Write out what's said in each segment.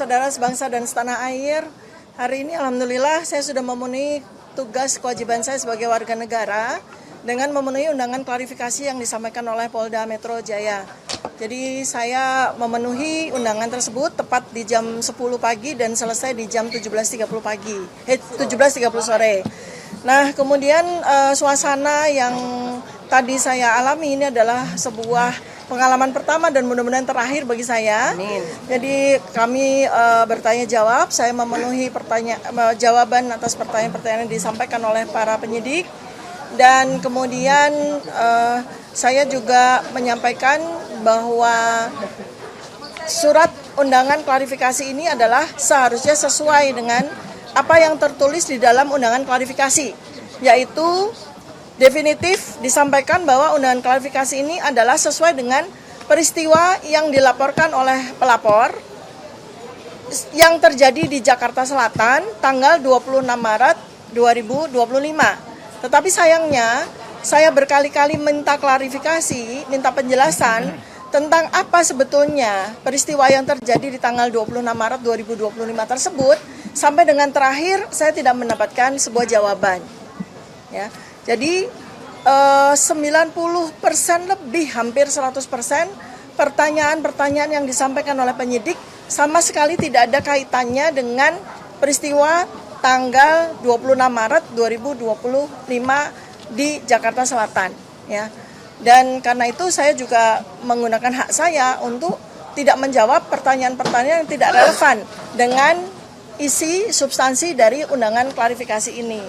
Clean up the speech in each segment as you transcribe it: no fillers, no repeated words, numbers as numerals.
Saudara sebangsa dan setanah air, hari ini alhamdulillah saya sudah memenuhi tugas kewajiban saya sebagai warga negara dengan memenuhi undangan klarifikasi yang disampaikan oleh Polda Metro Jaya. Jadi saya memenuhi undangan tersebut tepat di jam 10 pagi dan selesai di jam 17.30 pagi, 17.30 sore. Nah, kemudian suasana yang tadi saya alami ini adalah sebuah pengalaman pertama dan mudah-mudahan terakhir bagi saya. Amin. Jadi kami bertanya jawab, saya memenuhi jawaban atas pertanyaan-pertanyaan yang disampaikan oleh para penyidik. Dan kemudian saya juga menyampaikan bahwa surat undangan klarifikasi ini adalah seharusnya sesuai dengan apa yang tertulis di dalam undangan klarifikasi, yaitu definitif disampaikan bahwa undangan klarifikasi ini adalah sesuai dengan peristiwa yang dilaporkan oleh pelapor yang terjadi di Jakarta Selatan tanggal 26 Maret 2025. Tetapi sayangnya saya berkali-kali minta klarifikasi, minta penjelasan tentang apa sebetulnya peristiwa yang terjadi di tanggal 26 Maret 2025 tersebut, sampai dengan terakhir saya tidak mendapatkan sebuah jawaban. Ya. Jadi 90% lebih, hampir 100% pertanyaan-pertanyaan yang disampaikan oleh penyidik sama sekali tidak ada kaitannya dengan peristiwa tanggal 26 Maret 2025 di Jakarta Selatan, ya. Dan karena itu saya juga menggunakan hak saya untuk tidak menjawab pertanyaan-pertanyaan yang tidak relevan dengan isi substansi dari undangan klarifikasi ini.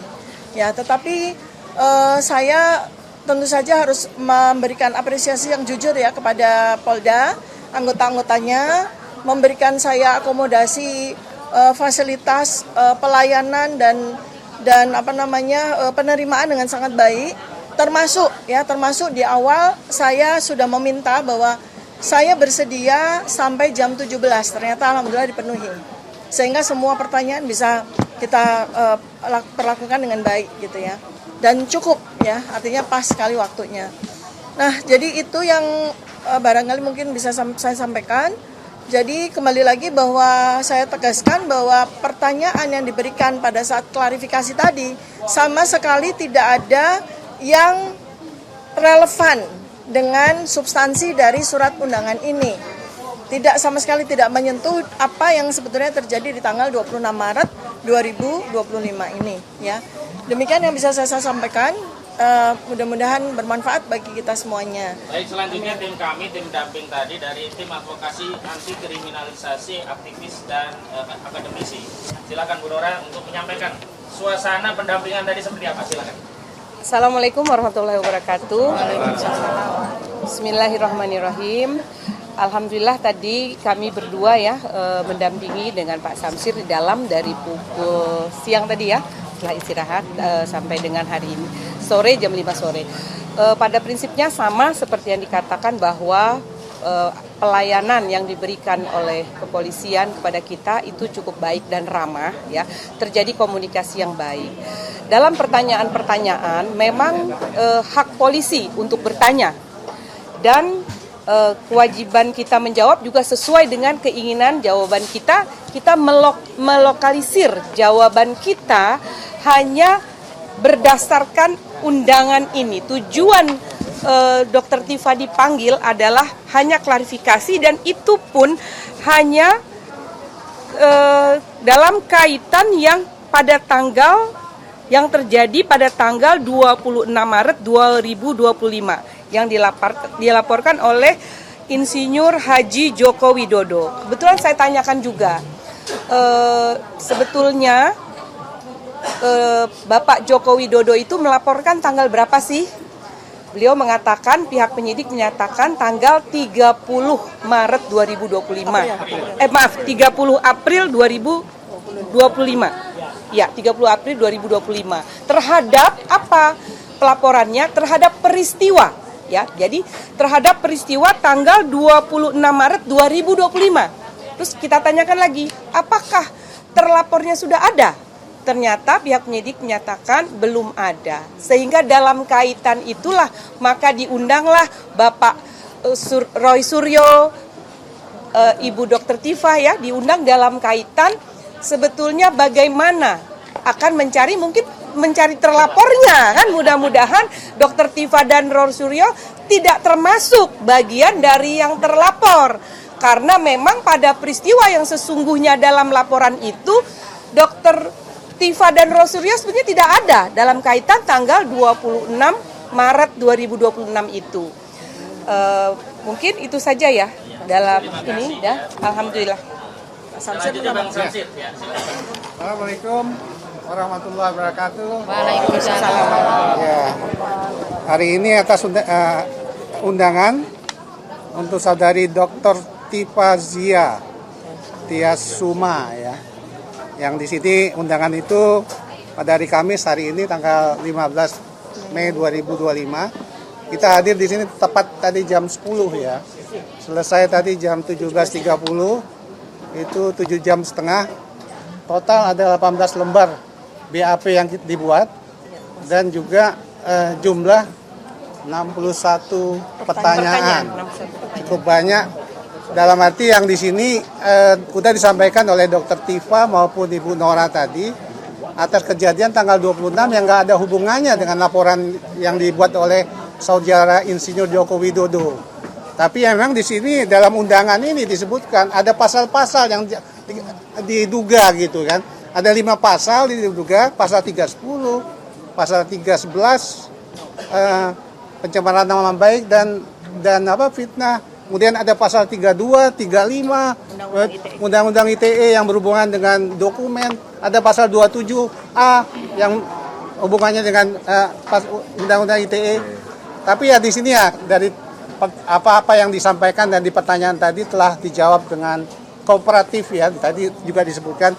Ya, tetapi saya tentu saja harus memberikan apresiasi yang jujur ya kepada Polda, anggota-anggotanya, memberikan saya akomodasi fasilitas pelayanan dan penerimaan dengan sangat baik, termasuk di awal saya sudah meminta bahwa saya bersedia sampai jam 17, ternyata alhamdulillah dipenuhi, sehingga semua pertanyaan bisa kita perlakukan dengan baik gitu ya, dan cukup ya, artinya pas sekali waktunya. Nah, jadi itu yang barangkali mungkin bisa saya sampaikan. Jadi kembali lagi bahwa saya tegaskan bahwa pertanyaan yang diberikan pada saat klarifikasi tadi sama sekali tidak ada yang relevan dengan substansi dari surat undangan ini. Tidak, sama sekali tidak menyentuh apa yang sebetulnya terjadi di tanggal 26 Maret 2025 ini, ya. Demikian yang bisa saya sampaikan. Mudah-mudahan bermanfaat bagi kita semuanya. Baik, selanjutnya tim kami, tim damping tadi dari tim advokasi anti kriminalisasi aktivis dan akademisi. Silakan Bu Nora untuk menyampaikan suasana pendampingan tadi seperti apa, silakan. Assalamualaikum warahmatullahi wabarakatuh. Bismillahirrahmanirrahim. Alhamdulillah tadi kami berdua ya mendampingi dengan Pak Samsir di dalam dari pukul siang tadi ya, setelah istirahat sampai dengan hari ini sore jam 5 sore. Pada prinsipnya sama seperti yang dikatakan bahwa pelayanan yang diberikan oleh kepolisian kepada kita itu cukup baik dan ramah ya. Terjadi komunikasi yang baik. Dalam pertanyaan-pertanyaan memang hak polisi untuk bertanya dan kewajiban kita menjawab juga sesuai dengan keinginan jawaban kita. Kita melokalisir jawaban kita hanya berdasarkan undangan ini. Tujuan Dr. Tifa dipanggil adalah hanya klarifikasi dan itu pun hanya dalam kaitan yang pada tanggal yang terjadi pada tanggal 26 Maret 2025 yang dilaporkan oleh Insinyur Haji Joko Widodo. Kebetulan saya tanyakan juga, sebetulnya Bapak Joko Widodo itu melaporkan tanggal berapa sih? Beliau mengatakan, pihak penyidik menyatakan tanggal 30 Maret 2025. 30 April 2025. Ya, 30 April 2025. Terhadap apa pelaporannya? Terhadap peristiwa. Ya, jadi terhadap peristiwa tanggal 26 Maret 2025. Terus kita tanyakan lagi, apakah terlapornya sudah ada? Ternyata pihak penyidik menyatakan belum ada. Sehingga dalam kaitan itulah maka diundanglah Bapak Roy Suryo, Ibu Dr. Tifa ya diundang dalam kaitan sebetulnya bagaimana akan mencari terlapornya kan, mudah-mudahan Dr. Tifa dan Ror Suryo tidak termasuk bagian dari yang terlapor karena memang pada peristiwa yang sesungguhnya dalam laporan itu Dr. Tifa dan Ror Suryo sebenarnya tidak ada dalam kaitan tanggal 26 Maret 2026 itu. Mungkin itu saja ya dalam ini ya. Alhamdulillah. Selanjutnya Bang Samsir. Ya, silakan. Assalamualaikum warahmatullahi wabarakatuh. Waalaikumsalam. Ya, hari ini atas undangan untuk saudari Dr. Tifa Zia Tiasuma ya. Yang di sini undangan itu pada hari Kamis hari ini tanggal 15 Mei 2025. Kita hadir di sini tepat tadi jam 10 ya. Selesai tadi jam 17.30. Itu 7 jam setengah. Total ada 18 lembar BAP yang dibuat dan juga jumlah 61 pertanyaan. Cukup banyak. Dalam arti yang di sini sudah disampaikan oleh Dr. Tifa maupun Ibu Nora tadi atas kejadian tanggal 26 yang nggak ada hubungannya dengan laporan yang dibuat oleh Saudara Insinyur Joko Widodo. Tapi memang di sini dalam undangan ini disebutkan ada pasal-pasal yang diduga gitu kan. Ada 5 pasal diduga, pasal 310, pasal 311, pencemaran nama baik dan fitnah. Kemudian ada pasal 32, 35, Undang-Undang ITE yang berhubungan dengan dokumen. Ada pasal 27A yang hubungannya dengan Undang-Undang ITE. Tapi ya di sini ya dari apa-apa yang disampaikan dan di pertanyaan tadi telah dijawab dengan kooperatif ya. Tadi juga disebutkan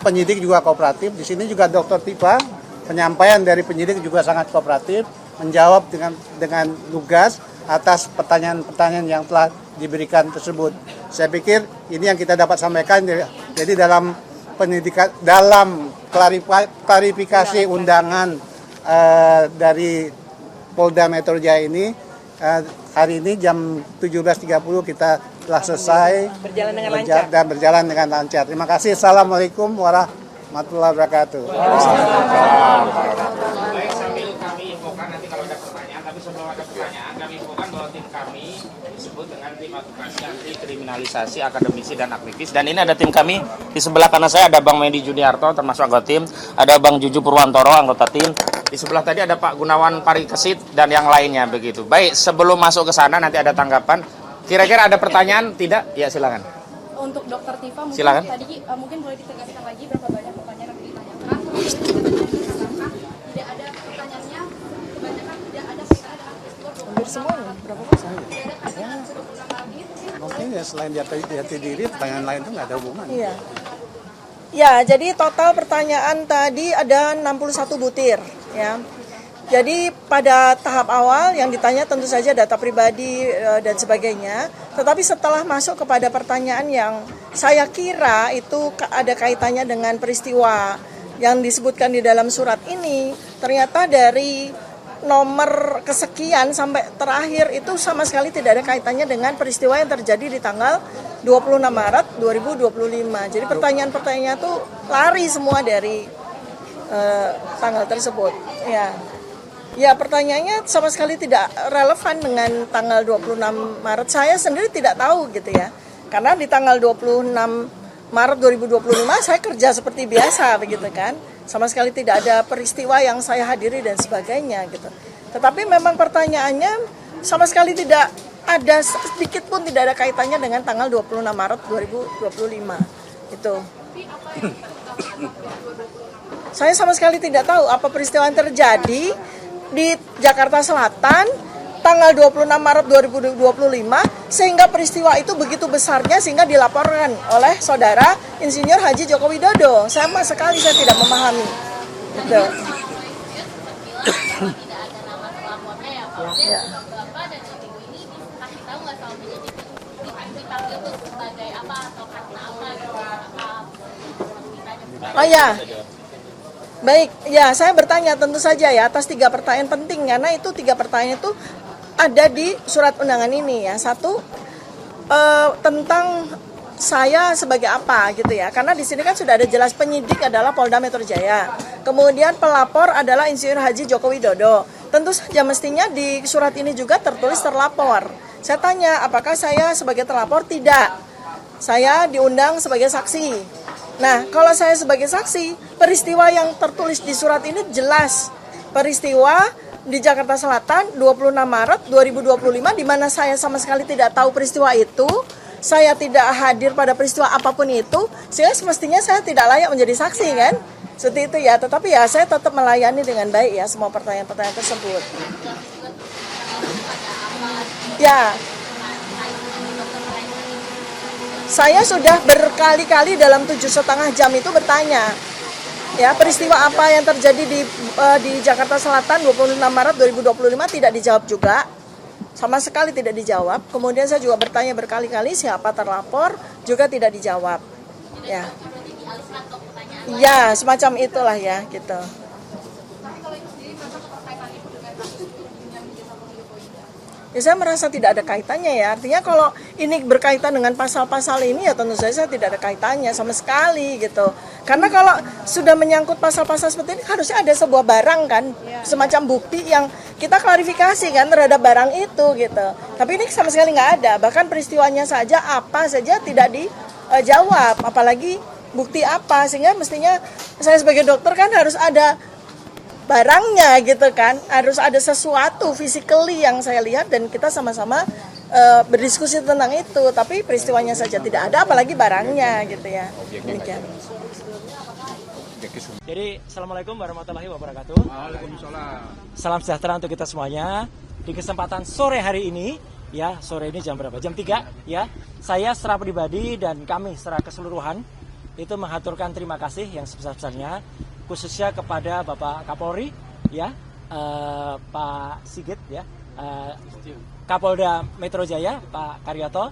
penyidik juga kooperatif. Di sini juga Dr. Tifa penyampaian dari penyidik juga sangat kooperatif, menjawab dengan lugas atas pertanyaan-pertanyaan yang telah diberikan tersebut. Saya pikir ini yang kita dapat sampaikan. Jadi dalam pendidikan, dalam klarifikasi undangan dari Polda Metro Jaya ini hari ini jam 17.30 kita telah selesai Berjalan dengan lancar. dan berjalan dengan lancar. Terima kasih. Assalamualaikum warahmatullahi wabarakatuh. Baik, sambil kami infokan nanti kalau ada pertanyaan, tapi sebelum ada pertanyaan kami infokan bahwa tim kami disebut dengan tim advokasi anti kriminalisasi akademisi dan aktivis. Dan ini ada tim kami di sebelah kanan saya ada Bang Medi Juniarto termasuk anggota tim, ada Bang Juju Purwantoro anggota tim. Di sebelah tadi ada Pak Gunawan Parikesit dan yang lainnya begitu. Baik, sebelum masuk ke sana nanti ada tanggapan. Kira-kira ada pertanyaan? Tidak? Ya silakan. Untuk Dr. Tifa mungkin Silakan. tadi mungkin boleh ditegaskan lagi berapa banyak pertanyaan yang ditanyakan. Tidak ada pertanyaannya, kebanyakan tidak ada kaitannya dengan peristiwa 26 Hampir semuanya, berapa pasal? Tidak ada kaitannya dengan 26 Maret. Mungkin ya selain jati diri, pertanyaan lain itu nggak ada hubungan. Iya. Ya, jadi total pertanyaan tadi ada 61 butir ya. Jadi pada tahap awal yang ditanya tentu saja data pribadi dan sebagainya. Tetapi setelah masuk kepada pertanyaan yang saya kira itu ada kaitannya dengan peristiwa yang disebutkan di dalam surat ini, ternyata dari nomor kesekian sampai terakhir itu sama sekali tidak ada kaitannya dengan peristiwa yang terjadi di tanggal 26 Maret 2025. Jadi pertanyaan-pertanyaan itu lari semua dari tanggal tersebut. Ya, pertanyaannya sama sekali tidak relevan dengan tanggal 26 Maret. Saya sendiri tidak tahu gitu ya. Karena di tanggal 26 Maret 2025 saya kerja seperti biasa begitu kan. Sama sekali tidak ada peristiwa yang saya hadiri dan sebagainya gitu. Tetapi memang pertanyaannya sama sekali tidak ada, sedikit pun tidak ada kaitannya dengan tanggal 26 Maret 2025. Itu. Saya sama sekali tidak tahu apa peristiwa yang terjadi di Jakarta Selatan tanggal 26 Maret 2025 sehingga peristiwa itu begitu besarnya sehingga dilaporkan oleh Saudara Insinyur Haji Joko Widodo. Sama sekali saya tidak memahami. Gitu. Ya. Oh ya. Baik, ya saya bertanya tentu saja ya atas 3 pertanyaan penting karena itu 3 pertanyaan itu ada di surat undangan ini ya. Satu, tentang saya sebagai apa gitu ya, karena di sini kan sudah ada jelas penyidik adalah Polda Metro Jaya, kemudian pelapor adalah Insinyur Haji Joko Widodo. Tentu saja mestinya di surat ini juga tertulis terlapor. Saya tanya apakah saya sebagai terlapor? Tidak, saya diundang sebagai saksi. Nah, kalau saya sebagai saksi, peristiwa yang tertulis di surat ini jelas, peristiwa di Jakarta Selatan 26 Maret 2025 di mana saya sama sekali tidak tahu peristiwa itu. Saya tidak hadir pada peristiwa apapun itu, sehingga semestinya saya tidak layak menjadi saksi kan? Seperti itu ya, tetapi ya saya tetap melayani dengan baik ya semua pertanyaan-pertanyaan tersebut. Ya, saya sudah berkali-kali dalam 7,5 jam itu bertanya, ya peristiwa apa yang terjadi di Jakarta Selatan 26 Maret 2025 tidak dijawab juga. Sama sekali tidak dijawab. Kemudian saya juga bertanya berkali-kali siapa terlapor, juga tidak dijawab. Ya, ya semacam itulah ya gitu. Ya saya merasa tidak ada kaitannya ya. Artinya kalau ini berkaitan dengan pasal-pasal ini ya tentu saja tidak ada kaitannya sama sekali gitu. Karena kalau sudah menyangkut pasal-pasal seperti ini harusnya ada sebuah barang kan, semacam bukti yang kita klarifikasi kan terhadap barang itu gitu. Tapi ini sama sekali nggak ada. Bahkan peristiwanya saja apa saja tidak dijawab, apalagi bukti apa. Sehingga mestinya saya sebagai dokter kan harus ada barangnya gitu kan, harus ada sesuatu physically yang saya lihat dan kita sama-sama berdiskusi tentang itu, tapi peristiwanya saja tidak ada apalagi barangnya gitu ya. Demikian. Jadi assalamualaikum warahmatullahi wabarakatuh. Waalaikumsalam. Salam sejahtera untuk kita semuanya. Di kesempatan sore hari ini, ya sore ini jam berapa? Jam 3 ya. Saya secara pribadi dan kami secara keseluruhan itu mengaturkan terima kasih yang sebesar-besarnya khususnya kepada Bapak Kapolri ya, Pak Sigit ya, Kapolda Metro Jaya Pak Karyoto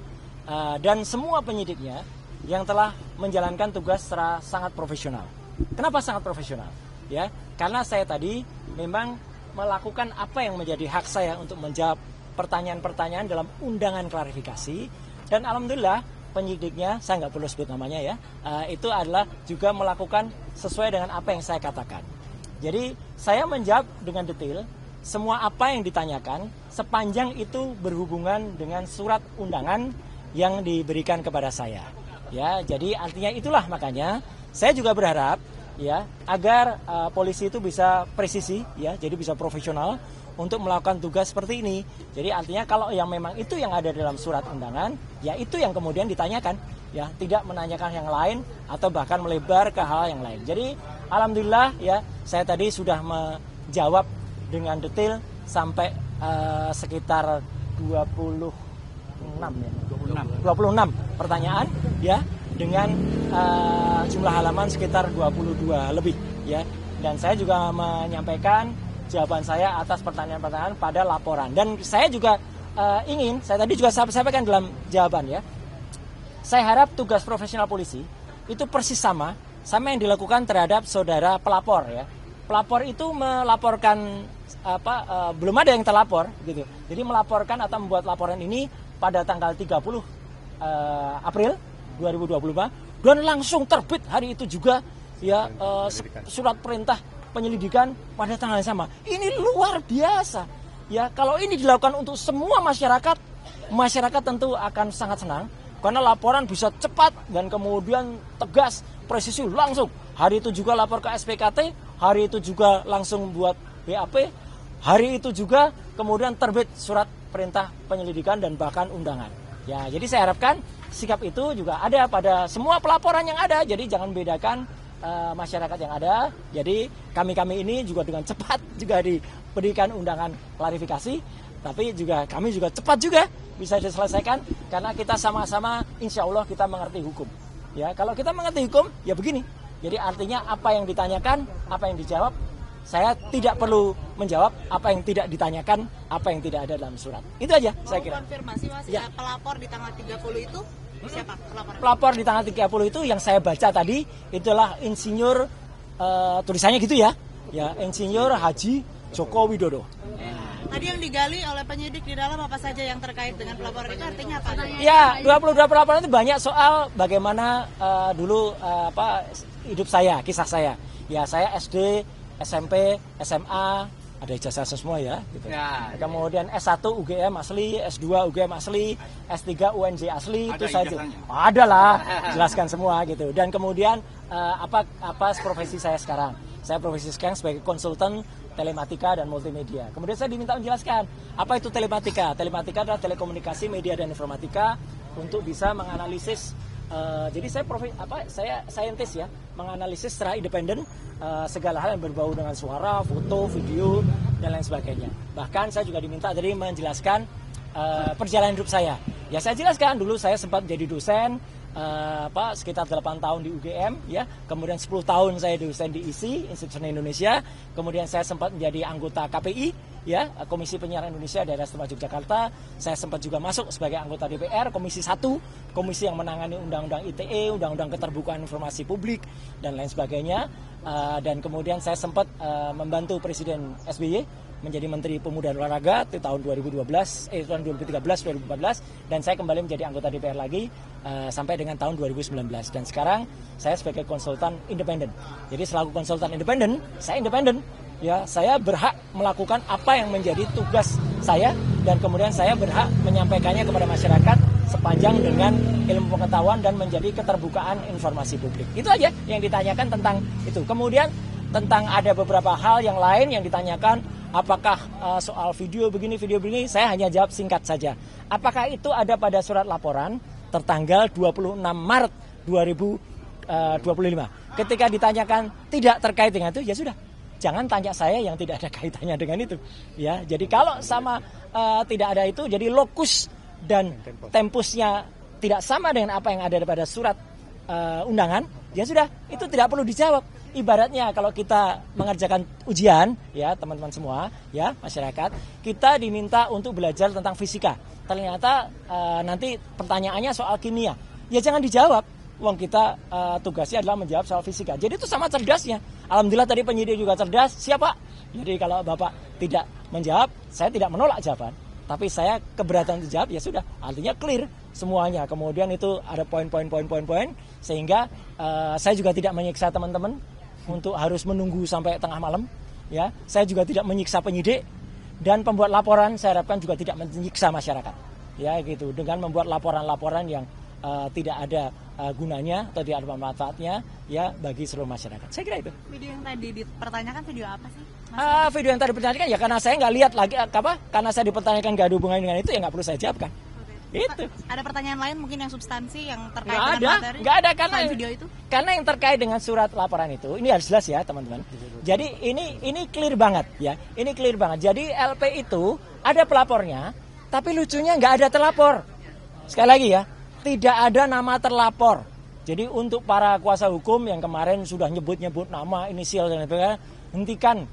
dan semua penyidiknya yang telah menjalankan tugas secara sangat profesional. Kenapa sangat profesional? Ya, karena saya tadi memang melakukan apa yang menjadi hak saya untuk menjawab pertanyaan-pertanyaan dalam undangan klarifikasi dan alhamdulillah penyidiknya, saya nggak perlu sebut namanya ya, itu adalah juga melakukan sesuai dengan apa yang saya katakan. Jadi saya menjawab dengan detail semua apa yang ditanyakan sepanjang itu berhubungan dengan surat undangan yang diberikan kepada saya. Ya, jadi artinya itulah makanya saya juga berharap ya agar polisi itu bisa presisi ya, jadi bisa profesional untuk melakukan tugas seperti ini. Jadi artinya kalau yang memang itu yang ada dalam surat undangan, ya itu yang kemudian ditanyakan, ya tidak menanyakan yang lain atau bahkan melebar ke hal yang lain. Jadi alhamdulillah ya saya tadi sudah menjawab dengan detail sampai sekitar 26 pertanyaan ya dengan jumlah halaman sekitar 22 lebih ya. Dan saya juga menyampaikan jawaban saya atas pertanyaan-pertanyaan pada laporan. Dan saya juga saya tadi juga sampaikan dalam jawaban ya, saya harap tugas profesional polisi itu persis sama yang dilakukan terhadap saudara pelapor ya. Pelapor itu melaporkan belum ada yang terlapor gitu. Jadi melaporkan atau membuat laporan ini pada tanggal 30 April 2025 dan langsung terbit hari itu juga ya surat perintah penyelidikan pada tanggal yang sama. Ini luar biasa. Ya, kalau ini dilakukan untuk semua masyarakat tentu akan sangat senang karena laporan bisa cepat dan kemudian tegas, presisi langsung. Hari itu juga lapor ke SPKT, hari itu juga langsung buat BAP, hari itu juga kemudian terbit surat perintah penyelidikan dan bahkan undangan. Ya, jadi saya harapkan sikap itu juga ada pada semua pelaporan yang ada. Jadi jangan bedakan masyarakat yang ada. Jadi kami ini juga dengan cepat juga diberikan undangan klarifikasi, tapi juga kami juga cepat juga bisa diselesaikan karena kita sama-sama insya Allah kita mengerti hukum. Ya, kalau kita mengerti hukum ya begini. Jadi artinya apa yang ditanyakan, apa yang dijawab, saya tidak perlu menjawab apa yang tidak ditanyakan, apa yang tidak ada dalam surat. Itu aja saya kira. Konfirmasi Mas, ya. Pelapor di tanggal 30 itu siapa? Pelapor di tanggal 30 itu yang saya baca tadi itulah Insinyur tulisannya gitu ya. Ya, Insinyur Haji Joko Widodo. Nah, Tadi yang digali oleh penyidik di dalam apa saja yang terkait dengan pelaporan itu artinya apa? Ya, 22 pelaporan itu banyak soal bagaimana dulu hidup saya, kisah saya. Ya, saya SD, SMP, SMA, ada ijazah semua ya. Gitu. Ya, kemudian S1 UGM asli, S2 UGM asli, S3 UNJ asli, itu saja. Ada lah, jelaskan semua gitu. Dan kemudian apa profesi saya sekarang? Saya profesi sekarang sebagai konsultan telematika dan multimedia. Kemudian saya diminta menjelaskan apa itu telematika. Telematika adalah telekomunikasi, media dan informatika untuk bisa menganalisis. Jadi saya saintis ya, menganalisis secara independen segala hal yang berbau dengan suara, foto, video dan lain sebagainya. Bahkan saya juga diminta tadi menjelaskan perjalanan hidup saya. Ya saya jelaskan dulu saya sempat menjadi dosen. Sekitar 8 tahun di UGM ya, kemudian 10 tahun saya dosen di ISI, Institut Seni Indonesia, kemudian saya sempat menjadi anggota KPI ya, Komisi Penyiaran Indonesia Daerah Istimewa Yogyakarta. Saya sempat juga masuk sebagai anggota DPR Komisi 1, komisi yang menangani undang-undang ITE, undang-undang keterbukaan informasi publik dan lain sebagainya. Dan kemudian saya sempat membantu Presiden SBY menjadi Menteri Pemuda dan Olahraga di tahun 2013, tahun 2013, 2014, dan saya kembali menjadi anggota DPR lagi sampai dengan tahun 2019. Dan sekarang saya sebagai konsultan independen. Jadi selaku konsultan independen, saya independen. Ya, saya berhak melakukan apa yang menjadi tugas saya dan kemudian saya berhak menyampaikannya kepada masyarakat sepanjang dengan ilmu pengetahuan dan menjadi keterbukaan informasi publik. Itu aja yang ditanyakan tentang itu. Kemudian tentang ada beberapa hal yang lain yang ditanyakan, apakah soal video begini, saya hanya jawab singkat saja. Apakah itu ada pada surat laporan tertanggal 26 Maret 2025. Ketika ditanyakan tidak terkait dengan itu, ya sudah. Jangan tanya saya yang tidak ada kaitannya dengan itu. Ya, jadi kalau sama tidak ada itu, jadi lokus dan tempusnya tidak sama dengan apa yang ada pada surat undangan, ya sudah, itu tidak perlu dijawab. Ibaratnya kalau kita mengerjakan ujian, ya teman-teman semua, ya masyarakat, kita diminta untuk belajar tentang fisika. Ternyata nanti pertanyaannya soal kimia, ya jangan dijawab. Wong kita tugasnya adalah menjawab soal fisika. Jadi itu sama cerdasnya. Alhamdulillah tadi penyidik juga cerdas. Siapa? Jadi kalau Bapak tidak menjawab, saya tidak menolak jawaban. Tapi saya keberatan untuk jawab, ya sudah. Artinya clear semuanya. Kemudian itu ada poin-poin sehingga saya juga tidak menyiksa teman-teman untuk harus menunggu sampai tengah malam. Ya, saya juga tidak menyiksa penyidik dan pembuat laporan saya harapkan juga tidak menyiksa masyarakat. Ya gitu, dengan membuat laporan-laporan yang tidak ada gunanya atau tidak ada manfaatnya ya bagi seluruh masyarakat. Saya kira itu. Video yang tadi dipertanyakan video apa sih? Video yang tadi dipertanyakan ya karena saya nggak lihat lagi karena saya dipertanyakan nggak ada hubungannya dengan itu ya nggak perlu saya jawabkan. Okay. Itu. Ada pertanyaan lain mungkin yang substansi yang terkait dengan materi? Nggak ada karena video itu. Karena yang terkait dengan surat laporan itu ini harus jelas ya teman-teman. Jadi ini clear banget ya. Ini clear banget. Jadi LP itu ada pelapornya, tapi lucunya nggak ada terlapor. Sekali lagi ya. Tidak ada nama terlapor. Jadi untuk para kuasa hukum yang kemarin sudah nyebut-nyebut nama, inisial dan sebagainya, hentikan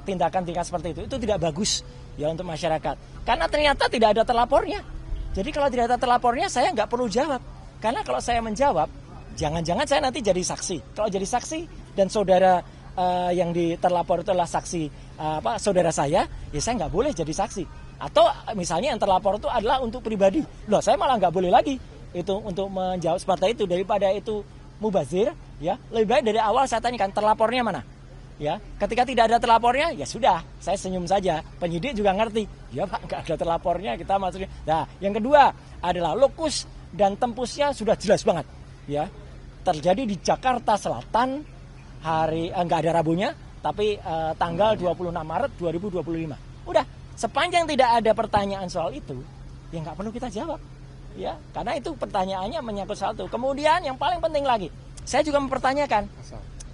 tindakan-tindakan seperti itu. Itu tidak bagus ya untuk masyarakat. Karena ternyata tidak ada terlapornya. Jadi kalau tidak ada terlapornya saya nggak perlu jawab. Karena kalau saya menjawab, jangan-jangan saya nanti jadi saksi. Kalau jadi saksi dan saudara yang terlapor itu adalah saksi saudara saya, ya saya nggak boleh jadi saksi. Atau misalnya yang terlapor itu adalah untuk pribadi. Loh, saya malah nggak boleh lagi itu untuk menjawab seperti itu. Daripada itu mubazir, ya lebih baik dari awal saya tanyakan terlapornya mana. Ya, ketika tidak ada terlapornya, ya sudah, saya senyum saja. Penyidik juga ngerti. Ya Pak, nggak ada terlapornya, kita maksudnya. Nah, yang kedua adalah lokus dan tempusnya sudah jelas banget. Ya, terjadi di Jakarta Selatan nggak ada Rabunya, tapi tanggal 26 Maret 2025. Udah. Sepanjang tidak ada pertanyaan soal itu, ya nggak perlu kita jawab, ya karena itu pertanyaannya menyangkut soal itu. Kemudian yang paling penting lagi, saya juga mempertanyakan,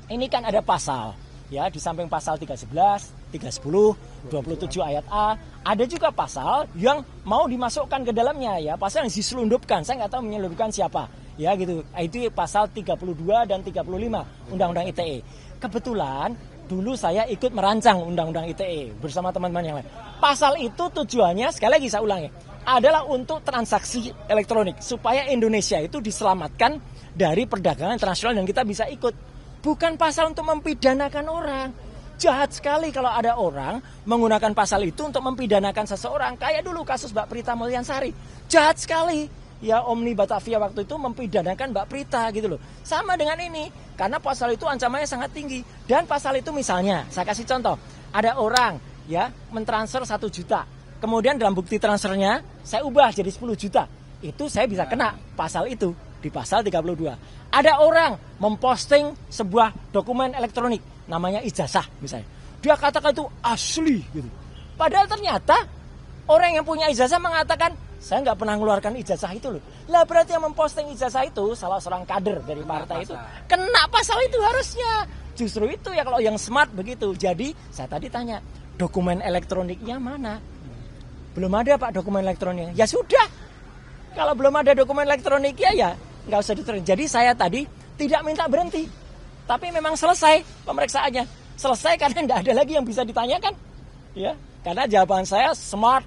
ini kan ada pasal, ya di samping pasal 311, 310, 27 ayat A, ada juga pasal yang mau dimasukkan ke dalamnya, ya pasal yang diselundupkan, saya nggak tahu menyelundupkan siapa, ya gitu. Itu pasal 32 dan 35 Undang-Undang ITE. Kebetulan dulu saya ikut merancang Undang-Undang ITE bersama teman-teman yang lain. Pasal itu tujuannya, sekali lagi saya ulangi, adalah untuk transaksi elektronik. Supaya Indonesia itu diselamatkan dari perdagangan internasional dan kita bisa ikut. Bukan pasal untuk mempidanakan orang. Jahat sekali kalau ada orang menggunakan pasal itu untuk mempidanakan seseorang. Kayak dulu kasus Mbak Prita Mulyansari. Jahat sekali. Ya, Omni Batavia waktu itu mempidanakan Mbak Prita gitu loh. Sama dengan ini. Karena pasal itu ancamannya sangat tinggi. Dan pasal itu misalnya, saya kasih contoh. Ada orang ya mentransfer 1 juta. Kemudian dalam bukti transfernya saya ubah jadi 10 juta. Itu saya bisa kena pasal itu di pasal 32. Ada orang memposting sebuah dokumen elektronik namanya ijazah misalnya. Dia katakan itu asli gitu. Padahal ternyata orang yang punya ijazah mengatakan saya nggak pernah mengeluarkan ijazah itu loh. Lah berarti yang memposting ijazah itu salah seorang kader dari partai itu kena pasal itu harusnya. Justru itu ya kalau yang smart begitu. Jadi saya tadi tanya dokumen elektroniknya mana? Belum ada Pak dokumen elektroniknya. Ya sudah. Kalau belum ada dokumen elektroniknya ya nggak usah diterima. Jadi saya tadi tidak minta berhenti. Tapi memang selesai pemeriksaannya. Selesai karena tidak ada lagi yang bisa ditanyakan. Ya, karena jawaban saya smart,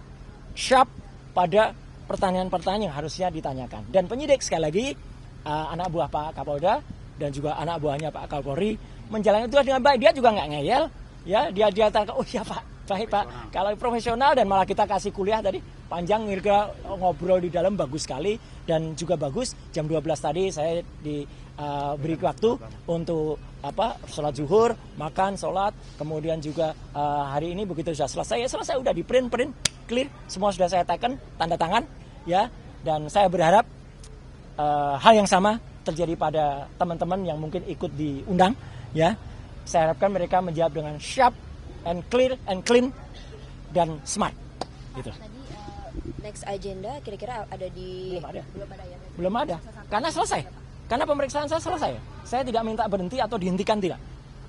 sharp pada pertanyaan-pertanyaan yang harusnya ditanyakan. Dan penyidik sekali lagi, anak buah Pak Kapolda dan juga anak buahnya Pak Kapolri menjalani tugas dengan baik. Dia juga nggak ngeyel. Ya, dia katakan, oh iya Pak, baik Pak. Kalau profesional dan malah kita kasih kuliah tadi panjang, kira ngobrol di dalam bagus sekali dan juga bagus. Jam 12 tadi saya beri waktu untuk sholat zuhur, makan, sholat, kemudian juga hari ini begitu sudah selesai, ya selesai udah di print clear, semua sudah saya teken, tanda tangan, ya. Dan saya berharap hal yang sama terjadi pada teman-teman yang mungkin ikut diundang, ya. Saya harapkan mereka menjawab dengan sharp and clear and clean dan smart, gitu. Next agenda kira-kira ada di Belum ada. Karena selesai. Karena pemeriksaan saya selesai. Saya tidak minta berhenti atau dihentikan, tidak.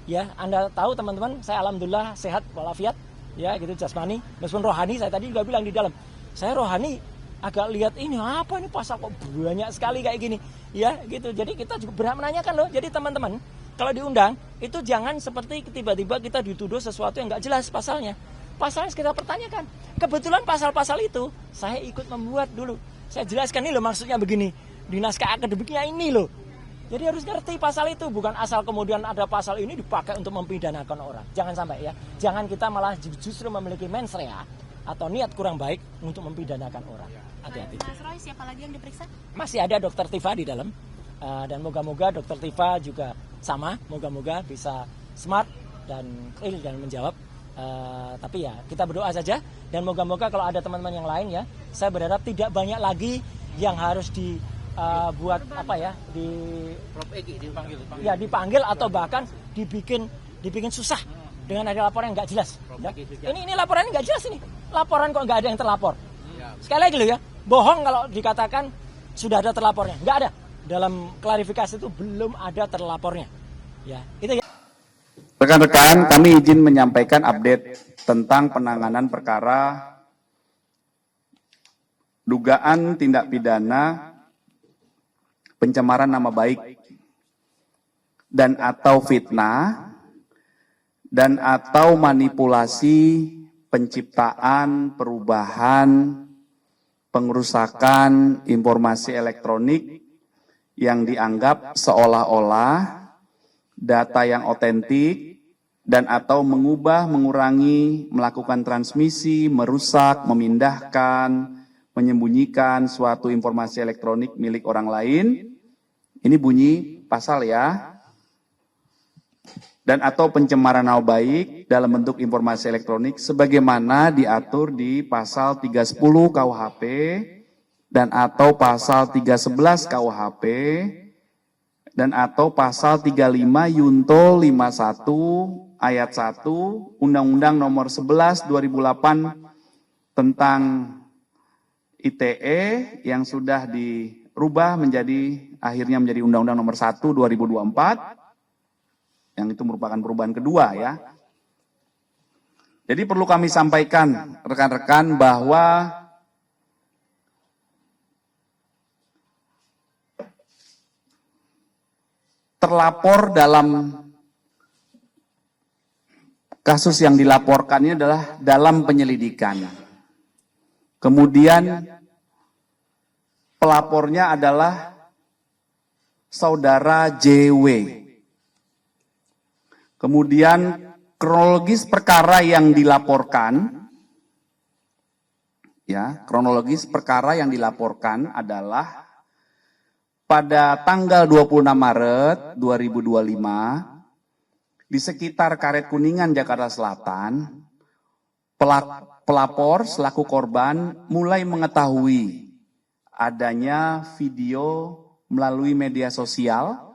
Ya, Anda tahu teman-teman, saya alhamdulillah sehat walafiat, ya gitu jasmani, meskipun rohani saya tadi juga bilang di dalam. Saya rohani agak lihat ini apa ini pasal kok banyak sekali kayak gini. Ya, gitu. Jadi kita juga berhak menanyakan loh. Jadi teman-teman, kalau diundang itu jangan seperti tiba-tiba kita dituduh sesuatu yang enggak jelas pasalnya. Pasalnya kita pertanyakan. Kebetulan pasal-pasal itu saya ikut membuat dulu. Saya jelaskan ini loh maksudnya begini. Di naskah akademiknya ini loh. Jadi harus ngerti pasal itu. Bukan asal kemudian ada pasal ini dipakai untuk mempidanakan orang. Jangan sampai ya. Jangan kita malah justru memiliki mens rea atau niat kurang baik untuk mempidanakan orang. Hati-hati. Mas Roy, siapa lagi yang diperiksa? Masih ada Dokter Tifa di dalam. Dan moga-moga Dokter Tifa juga sama. Moga-moga bisa smart dan clear dan menjawab. Tapi ya kita berdoa saja. Dan moga-moga kalau ada teman-teman yang lain ya, saya berharap tidak banyak lagi yang harus buat apa ya dipanggil atau bahkan dibikin susah dengan ada laporan yang nggak jelas. Ya. Ini laporannya nggak jelas ini. Laporan kok nggak ada yang terlapor. Sekali lagi loh ya, bohong kalau dikatakan sudah ada terlapornya. Nggak ada. Dalam klarifikasi itu belum ada terlapornya. Ya, itu ya. Rekan-rekan, kami izin menyampaikan update tentang penanganan perkara dugaan tindak pidana pencemaran nama baik dan atau fitnah dan atau manipulasi penciptaan, perubahan, pengerusakan informasi elektronik yang dianggap seolah-olah data yang otentik dan atau mengubah, mengurangi, melakukan transmisi, merusak, memindahkan, menyembunyikan suatu informasi elektronik milik orang lain. Ini bunyi pasal ya. Dan atau pencemaran nama baik dalam bentuk informasi elektronik sebagaimana diatur di pasal 310 KUHP dan atau pasal 311 KUHP dan atau pasal 35 Yunto 51 ayat 1 Undang-Undang nomor 11 2008 tentang ITE yang sudah dirubah akhirnya menjadi Undang-Undang nomor 1 2024 yang itu merupakan perubahan kedua ya. Jadi perlu kami sampaikan rekan-rekan bahwa terlapor dalam kasus yang dilaporkannya adalah dalam penyelidikan. Kemudian pelapornya adalah saudara JW. Kemudian kronologis perkara yang dilaporkan, adalah pada tanggal 26 Maret 2025 di sekitar Karet Kuningan, Jakarta Selatan, pelapor selaku korban mulai mengetahui adanya video melalui media sosial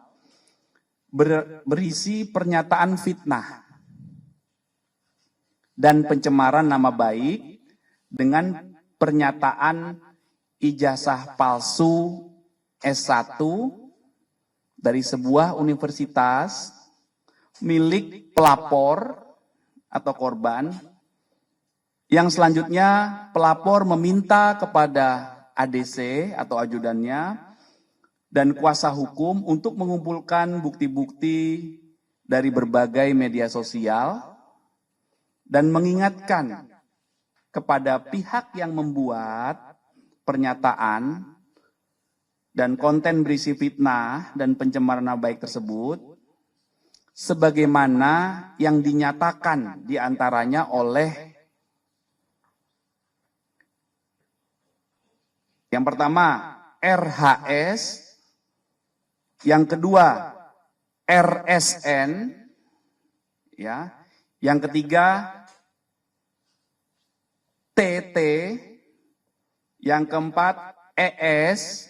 berisi pernyataan fitnah dan pencemaran nama baik dengan pernyataan ijazah palsu S1 dari sebuah universitas milik pelapor atau korban, yang selanjutnya pelapor meminta kepada ADC atau ajudannya dan kuasa hukum untuk mengumpulkan bukti-bukti dari berbagai media sosial dan mengingatkan kepada pihak yang membuat pernyataan dan konten berisi fitnah dan pencemaran nama baik tersebut sebagaimana yang dinyatakan diantaranya oleh yang pertama RHS, yang kedua RSN, ya, yang ketiga TT, yang keempat ES,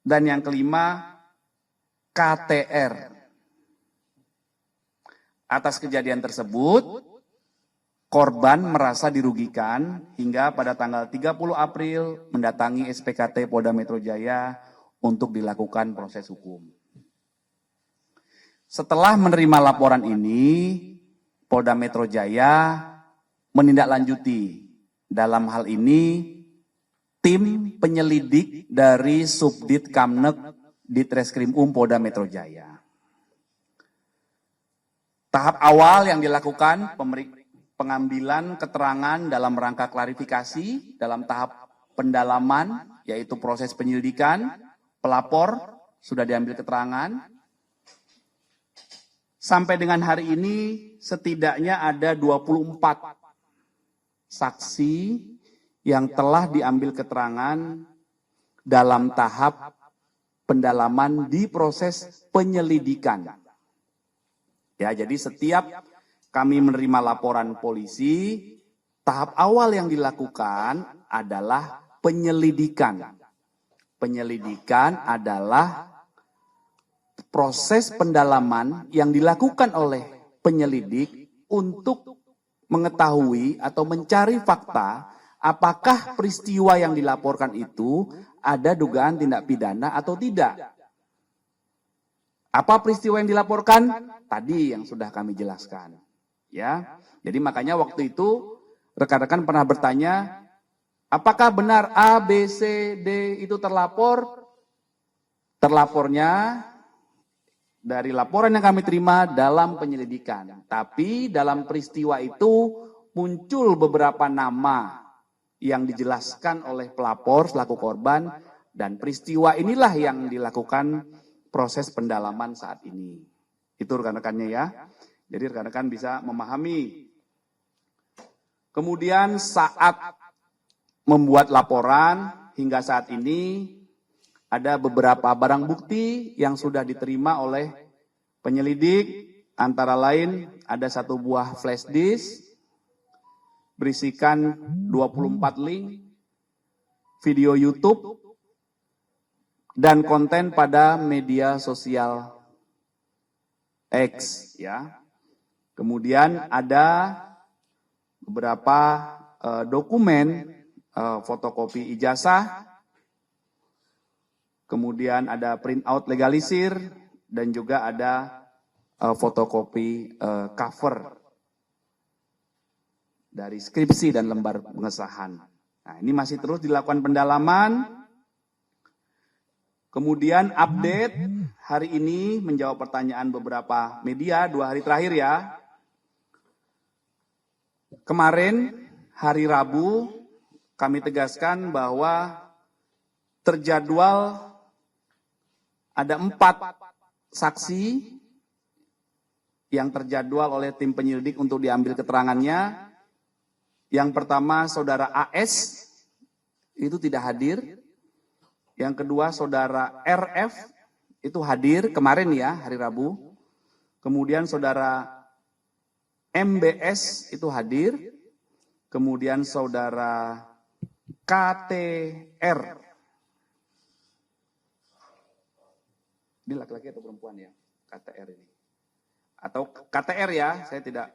dan yang kelima KTR. Atas kejadian tersebut, korban merasa dirugikan hingga pada tanggal 30 April mendatangi SPKT Polda Metro Jaya untuk dilakukan proses hukum. Setelah menerima laporan ini, Polda Metro Jaya menindaklanjuti. Dalam hal ini, tim penyelidik dari Subdit Kamnek Ditreskrim Polda Metro Jaya. Tahap awal yang dilakukan pengambilan keterangan dalam rangka klarifikasi dalam tahap pendalaman, yaitu proses penyelidikan, pelapor sudah diambil keterangan. Sampai dengan hari ini setidaknya ada 24 saksi yang telah diambil keterangan dalam tahap pendalaman di proses penyelidikan. Ya, jadi setiap kami menerima laporan polisi, tahap awal yang dilakukan adalah penyelidikan. Penyelidikan adalah proses pendalaman yang dilakukan oleh penyelidik untuk mengetahui atau mencari fakta apakah peristiwa yang dilaporkan itu ada dugaan tindak pidana atau tidak. Apa peristiwa yang dilaporkan? Tadi yang sudah kami jelaskan. Ya, jadi makanya waktu itu rekan-rekan pernah bertanya, apakah benar A, B, C, D itu terlapor? Terlapornya dari laporan yang kami terima dalam penyelidikan. Tapi dalam peristiwa itu muncul beberapa nama yang dijelaskan oleh pelapor selaku korban, dan peristiwa inilah yang dilakukan proses pendalaman saat ini. Itu rekan-rekannya ya. Jadi rekan-rekan bisa memahami. Kemudian saat membuat laporan hingga saat ini ada beberapa barang bukti yang sudah diterima oleh penyelidik, antara lain ada satu buah flash disk berisikan 24 link video YouTube dan konten pada media sosial X, ya. Kemudian ada beberapa dokumen fotokopi ijazah. Kemudian ada printout legalisir dan juga ada fotokopi cover dari skripsi dan lembar pengesahan. Nah, ini masih terus dilakukan pendalaman. Kemudian update hari ini menjawab pertanyaan beberapa media 2 hari terakhir ya. Kemarin hari Rabu kami tegaskan bahwa terjadwal ada 4 saksi yang terjadwal oleh tim penyelidik untuk diambil keterangannya. Yang pertama saudara AS itu tidak hadir. Yang kedua saudara RF itu hadir kemarin ya, hari Rabu. Kemudian saudara MBS itu hadir. Kemudian saudara KTR. Ini laki-laki atau perempuan ya? KTR ini. Atau KTR ya, saya tidak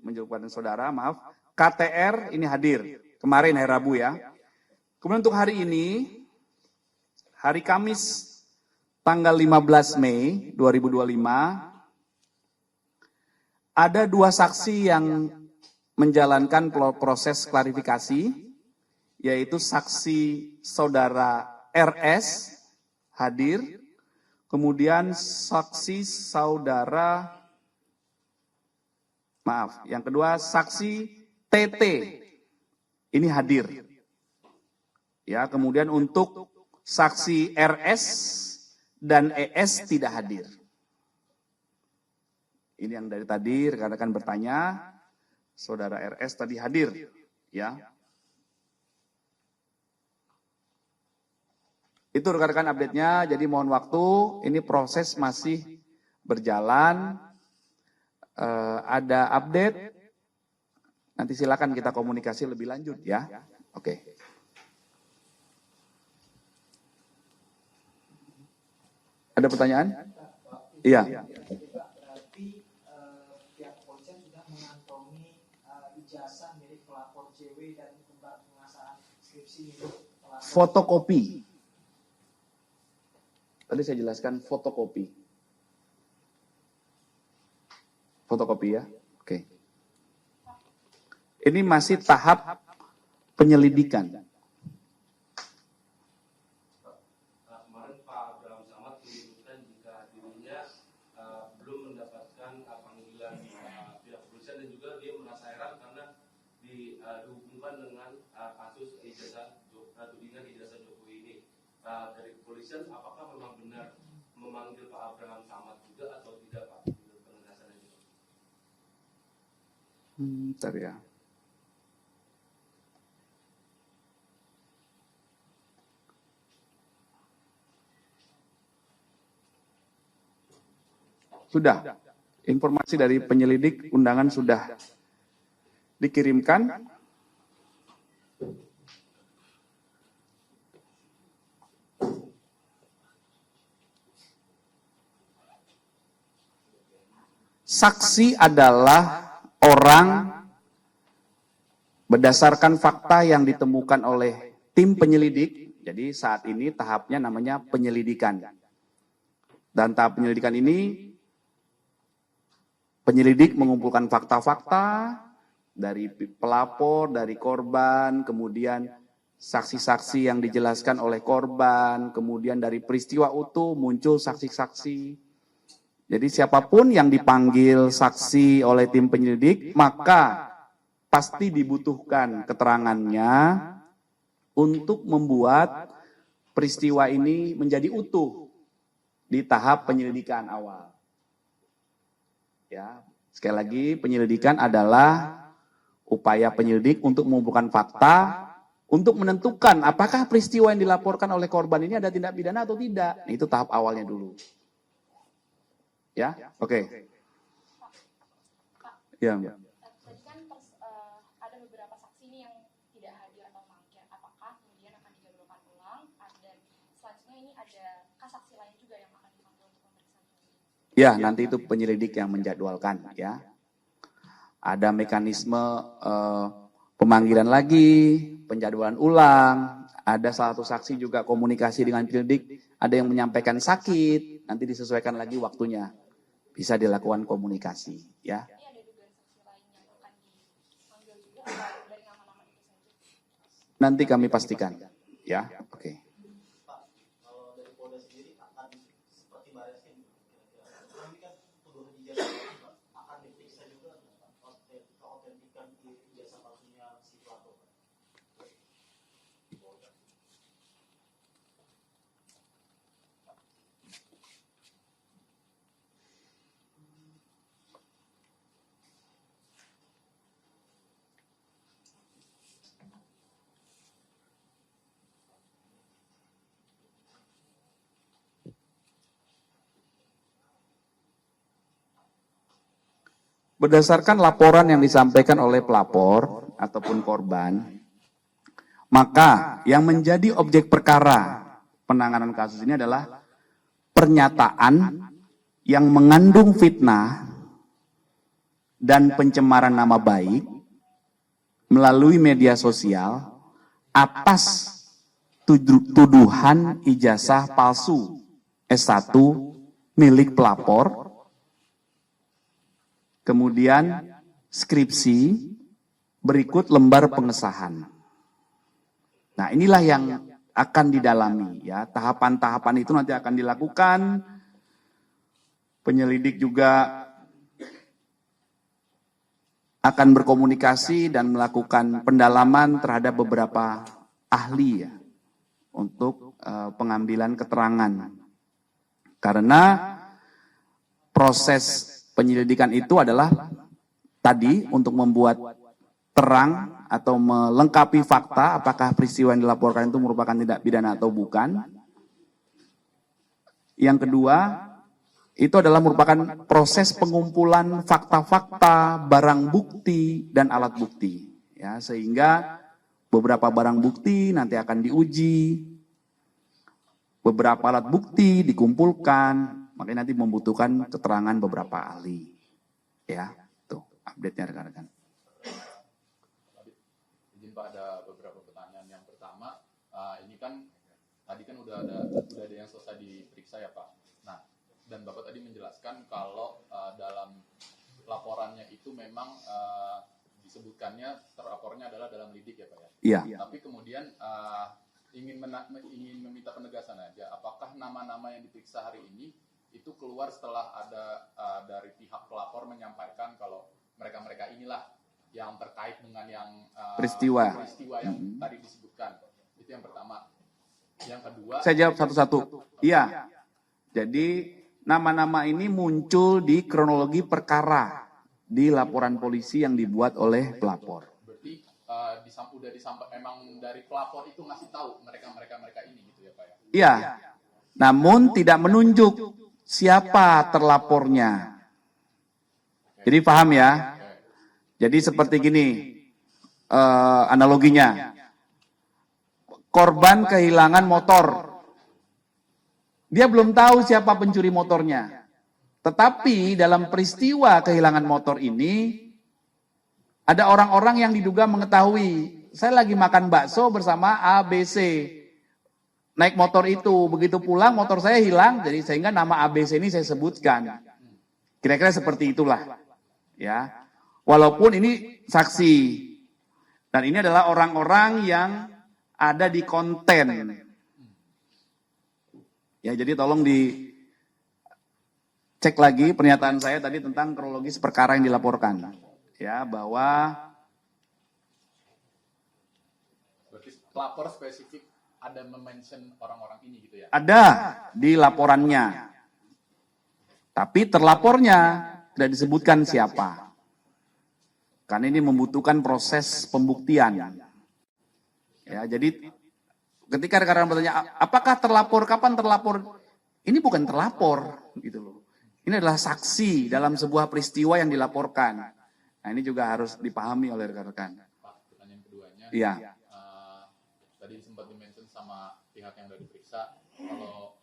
menjawabkan saudara, maaf. KTR ini hadir kemarin hari Rabu ya. Kemudian untuk hari ini, hari Kamis tanggal 15 Mei 2025, ada 2 saksi yang menjalankan proses klarifikasi, yaitu saksi saudara RS hadir, kemudian saksi saudara, maaf, yang kedua saksi TT ini hadir. Ya, kemudian untuk saksi RS dan ES tidak hadir. Ini yang dari tadi rekan-rekan bertanya, saudara RS tadi hadir, ya. Itu rekan-rekan update-nya, jadi mohon waktu, ini proses masih berjalan, ada update, nanti silakan kita komunikasi lebih lanjut ya. Oke. Ada pertanyaan? Iya. Berarti pihak kepolisian sudah mengantongi ijazah milik pelapor JW dan pengasaan skripsi milik pelapor. Fotokopi. Tadi saya jelaskan fotokopi. Fotokopi ya. Oke. Ini masih tahap penyelidikan. Kemarin Pak Abraham Samad menyebutkan jika dirinya belum mendapatkan panggilan pihak kepolisian dan juga dia merasa heran karena dihubungkan dengan kasus ijazah tudingan ijazah Jokowi ini. Dari kepolisian apakah memang benar memanggil Pak Abraham Samad juga atau tidak Pak? Penegasannya juga. Bentar ya. Sudah. Informasi dari penyelidik undangan sudah dikirimkan. Saksi adalah orang berdasarkan fakta yang ditemukan oleh tim penyelidik. Jadi saat ini tahapnya namanya penyelidikan. Dan tahap penyelidikan ini penyelidik mengumpulkan fakta-fakta dari pelapor, dari korban, kemudian saksi-saksi yang dijelaskan oleh korban, kemudian dari peristiwa utuh muncul saksi-saksi. Jadi siapapun yang dipanggil saksi oleh tim penyelidik, maka pasti dibutuhkan keterangannya untuk membuat peristiwa ini menjadi utuh di tahap penyelidikan awal. Ya, sekali lagi penyelidikan adalah upaya penyelidik untuk mengumpulkan fakta untuk menentukan apakah peristiwa yang dilaporkan oleh korban ini ada tindak pidana atau tidak. Nah, itu tahap awalnya dulu. Ya, oke. Ya, Mbak. Tadi kan ada beberapa saksi nih yang tidak hadir atau mangkir. Apakah kemudian akan dijadwalkan ulang? Dan selanjutnya ini ada saksi lain juga yang akan dipanggil untuk pemeriksaan? Ya, nanti itu penyelidik yang menjadwalkan ya. Ada mekanisme pemanggilan lagi, penjadwalan ulang, ada salah satu saksi juga komunikasi dengan penyelidik, ada yang menyampaikan sakit, nanti disesuaikan lagi waktunya. Bisa dilakukan komunikasi ya. Ini ada dugaan saksi lain yang akan dipanggil juga atau dari nama-nama itu saja? Nanti kami pastikan ya. Oke. Kalau dari Polda sendiri akan seperti Barreskrim, kami kan tuduhan ijazah akan diperiksa juga keautentikan ijazah palsunya si pelapor. berdasarkan laporan yang disampaikan oleh pelapor ataupun korban, maka yang menjadi objek perkara penanganan kasus ini adalah pernyataan yang mengandung fitnah dan pencemaran nama baik melalui media sosial atas tuduhan ijazah palsu S1 milik pelapor, kemudian skripsi, berikut lembar pengesahan. Nah, inilah yang akan didalami ya. Tahapan-tahapan itu nanti akan dilakukan. Penyelidik juga akan berkomunikasi dan melakukan pendalaman terhadap beberapa ahli ya untuk pengambilan keterangan. Karena proses penyelidikan itu adalah tadi untuk membuat terang atau melengkapi fakta apakah peristiwa yang dilaporkan itu merupakan tindak pidana atau bukan. Yang kedua, itu adalah merupakan proses pengumpulan fakta-fakta, barang bukti, dan alat bukti. Ya, sehingga beberapa barang bukti nanti akan diuji, beberapa alat bukti dikumpulkan, makanya nanti membutuhkan keterangan beberapa ahli. Ya, tuh update-nya rekan-rekan. Izin Pak, ada beberapa pertanyaan. Yang pertama, ini kan tadi kan udah ada yang selesai diperiksa ya Pak. Nah, dan Bapak tadi menjelaskan kalau dalam laporannya itu memang disebutkannya terlapornya adalah dalam lidik ya Pak ya. Iya. Tapi kemudian ingin meminta penegasan aja, apakah nama-nama yang diperiksa hari ini itu keluar setelah ada dari pihak pelapor menyampaikan kalau mereka inilah yang terkait dengan yang peristiwa yang tadi disebutkan. Itu yang pertama. Yang kedua, saya jawab satu-satu. Iya. Jadi nama-nama ini muncul di kronologi perkara di laporan polisi yang dibuat oleh pelapor. Berarti udah disampaikan emang dari pelapor itu ngasih tahu mereka ini gitu ya Pak ya? Iya. Namun tidak menunjuk siapa terlapornya. Jadi paham ya? Jadi seperti gini analoginya. Korban kehilangan motor. Dia belum tahu siapa pencuri motornya. Tetapi dalam peristiwa kehilangan motor ini, ada orang-orang yang diduga mengetahui. Saya lagi makan bakso bersama ABC. Naik motor itu, begitu pulang motor saya hilang, jadi sehingga nama ABC ini saya sebutkan. Kira-kira seperti itulah. Ya. Walaupun ini saksi. Dan ini adalah orang-orang yang ada di konten. Ya, jadi tolong dicek lagi pernyataan saya tadi tentang kronologis perkara yang dilaporkan. Ya, bahwa berarti pelapor spesifik ada mention orang-orang ini gitu ya? Ada di laporannya. Tapi terlapornya tidak disebutkan siapa. Karena ini membutuhkan proses pembuktian. Ya, jadi ketika rekan-rekan bertanya, apakah terlapor, kapan terlapor? Ini bukan terlapor, gitu loh. Ini adalah saksi dalam sebuah peristiwa yang dilaporkan. Nah, ini juga harus dipahami oleh rekan-rekan. Pak, pertanyaan keduanya. Iya. Tadi sempat di-mention sama pihak yang sudah diperiksa, kalau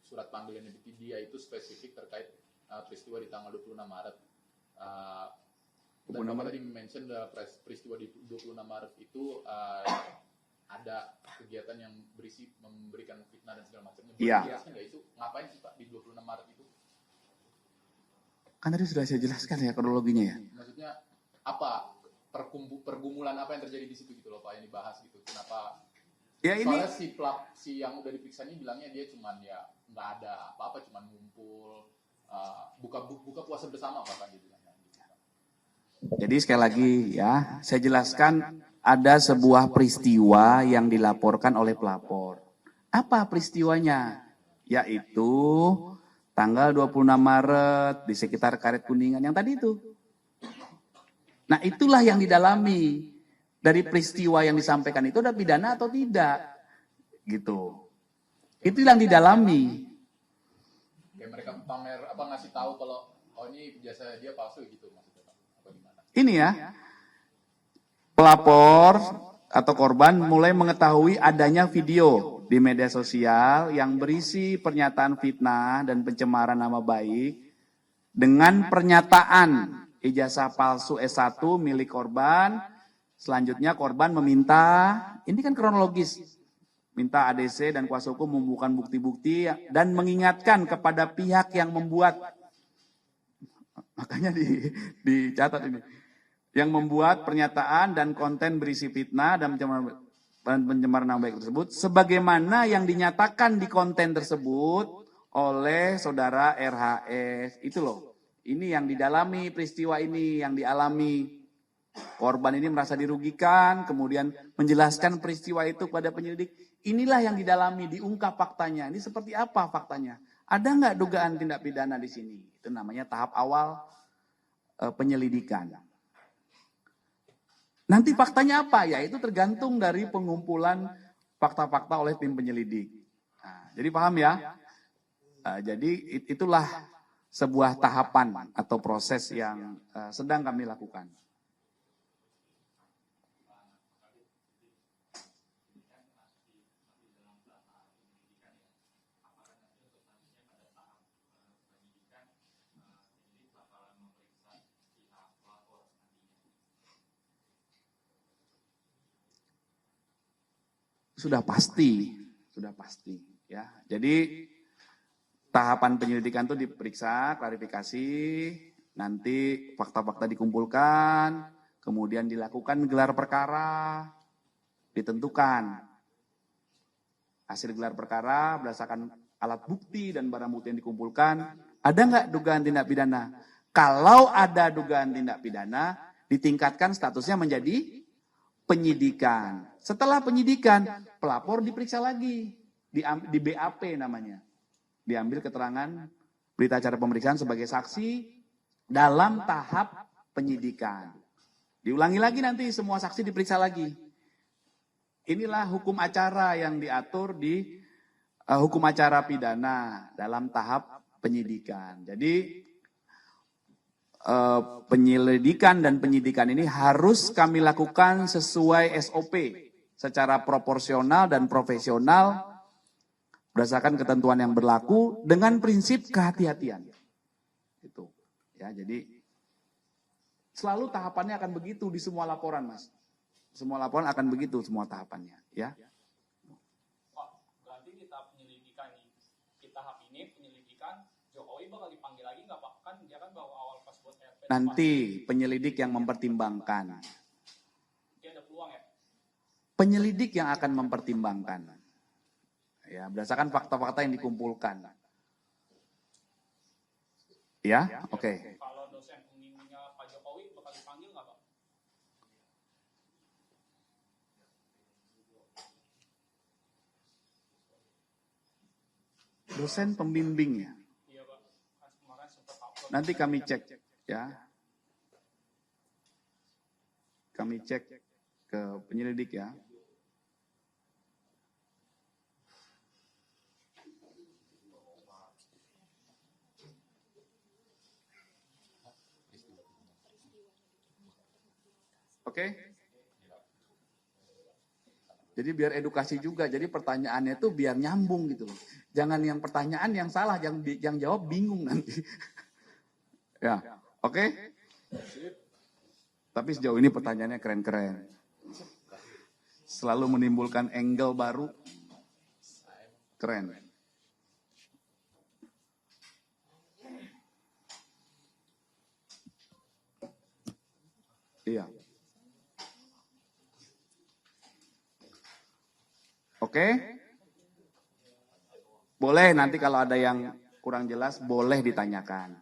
surat panggilan dia itu spesifik terkait peristiwa di tanggal 26 Maret. Dan Bapak tadi mention peristiwa di 26 Maret itu ada kegiatan yang berisi memberikan fitnah dan segala macamnya. Iya. Nggak itu ngapain sih Pak di 26 Maret itu? Kan tadi sudah saya jelaskan ya kronologinya ya. Maksudnya apa pergumulan apa yang terjadi di situ gitu loh Pak yang dibahas gitu. Kenapa? Ya ini Soalnya si yang udah diperiksa ini bilangnya dia cuman ya nggak ada apa-apa, cuman ngumpul buka puasa bersama Pak kan gitu. Jadi sekali lagi ya, saya jelaskan ada sebuah peristiwa yang dilaporkan oleh pelapor. Apa peristiwanya? Yaitu tanggal 26 Maret di sekitar Karet Kuningan yang tadi itu. Nah, itulah yang didalami dari peristiwa yang disampaikan itu ada pidana atau tidak. Gitu. Itu yang didalami. Kayak mereka pamer apa ngasih tahu kalau oh ini jasa dia palsu gitu maksudnya Pak. Ini ya, pelapor atau korban mulai mengetahui adanya video di media sosial yang berisi pernyataan fitnah dan pencemaran nama baik dengan pernyataan ijazah palsu S1 milik korban. Selanjutnya korban meminta, ini kan kronologis, minta ADC dan kuasa hukum membuka bukti-bukti dan mengingatkan kepada pihak yang membuat, makanya dicatat ini, yang membuat pernyataan dan konten berisi fitnah dan pencemaran nama baik tersebut, sebagaimana yang dinyatakan di konten tersebut oleh saudara RHS. Itu loh, ini yang didalami peristiwa ini, yang dialami. Korban ini merasa dirugikan, kemudian menjelaskan peristiwa itu kepada penyelidik. Inilah yang didalami, diungkap faktanya. Ini seperti apa faktanya? Ada nggak dugaan tindak pidana di sini? Itu namanya tahap awal penyelidikan. Nanti faktanya apa? Ya itu tergantung dari pengumpulan fakta-fakta oleh tim penyelidik. Nah, jadi paham ya? Jadi itulah sebuah tahapan atau proses yang sedang kami lakukan. Sudah pasti ya. Jadi tahapan penyelidikan itu diperiksa, klarifikasi, nanti fakta-fakta dikumpulkan, kemudian dilakukan gelar perkara, ditentukan hasil gelar perkara berdasarkan alat bukti dan barang bukti yang dikumpulkan, ada nggak dugaan tindak pidana? Kalau ada dugaan tindak pidana, ditingkatkan statusnya menjadi penyidikan. Setelah penyidikan, pelapor diperiksa lagi. Di BAP namanya. Diambil keterangan berita acara pemeriksaan sebagai saksi dalam tahap penyidikan. Diulangi lagi nanti semua saksi diperiksa lagi. Inilah hukum acara yang diatur di hukum acara pidana dalam tahap penyidikan. Jadi penyelidikan dan penyidikan ini harus kami lakukan sesuai SOP secara proporsional dan profesional berdasarkan ketentuan yang berlaku dengan prinsip kehati-hatian. Itu ya, jadi selalu tahapannya akan begitu di semua laporan, Mas. Semua laporan akan begitu semua tahapannya, ya. Pak, berarti di tahap penyelidikan ini penyelidikan Jokowi bakal dipanggil lagi nggak, Pak? Kan dia kan bawa awal pas buat RP. Nanti penyelidik yang mempertimbangkan. Dia ada peluang ya? Penyelidik yang akan mempertimbangkan. Ya, berdasarkan fakta-fakta yang dikumpulkan. Ya, oke. Kalau dosen pembimbingnya Pak Jokowi bakal dipanggil nggak, Pak? Dosen pembimbingnya. Iya, Pak. Kan kemarin sempat upload. Nanti kami cek, ya. Kami cek ke penyelidik ya. Oke? Jadi biar edukasi juga. Jadi pertanyaannya itu biar nyambung gitu loh. Jangan yang pertanyaan yang salah, yang jawab bingung nanti. Ya, oke? Tapi sejauh ini pertanyaannya keren-keren. Selalu menimbulkan angle baru. Keren. Iya. Oke? Boleh nanti kalau ada yang kurang jelas, boleh ditanyakan.